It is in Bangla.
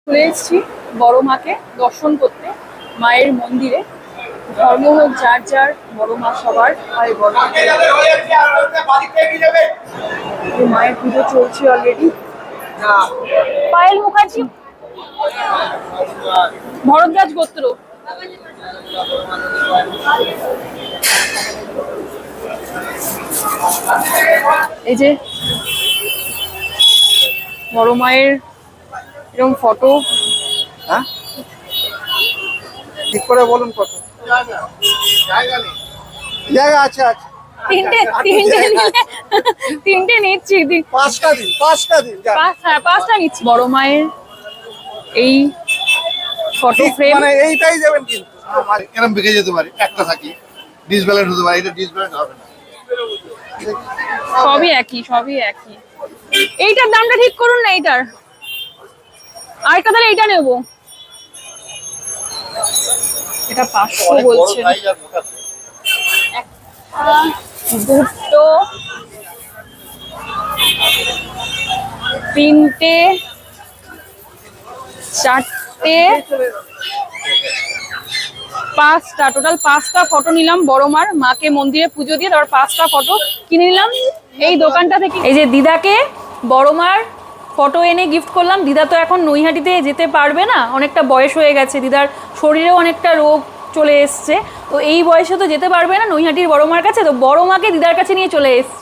চলে এসেছি বড় মাকে দর্শন করতে মায়ের মন্দিরে। ধর্ম হোক যার যার, বড় মা সবার। আর বড় মায়ের পুজো চলছে অলরেডি। পায়েল মুখার্জি, ভরদ্বাজ গোত্র। এই যে বড় মায়ের এরকম ফটো। হ্যাঁ, ঠিক করে বলুন কত জায়গা আছে? আছে তিনটে নিচ্ছি। পাঁচটা দিন হ্যাঁ, পাঁচটা নিচ্ছি। বড় মায়ের এই ফটো ফ্রেম মানে এইটাই যাবেন, কিন্তু এরকম বিকে যেতে পারে, একটা থাকি ডিসব্যালেন্স হতে পারে, এটা ডিসব্যালেন্স হবে না। সবই একই। এইটার দামটা ঠিক করুন না। এইটার আরেকটা, তাহলে এইটা নেবো। এটা 500 বলছেন। দুটো, তিনটে, চারটে, পাঁচটা, টোটাল 5টা ফটো নিলাম বড় মাকে মন্দিরে পুজো দিয়ে। তারপর 5টা ফটো কিনে নিলাম এই দোকানটা থেকে। এই যে দিদাকে বড় মার ফটো এনে গিফট করলাম। দিদা তো এখন নৈহাটিতে যেতে পারবে না, অনেকটা বয়স হয়ে গেছে, দিদার শরীরেও অনেকটা রোগ চলে এসছে। তো এই বয়সে তো যেতে পারবে না নৈহাটির বড় মার কাছে, তো বড় মাকে দিদার কাছে নিয়ে চলে এসেছি।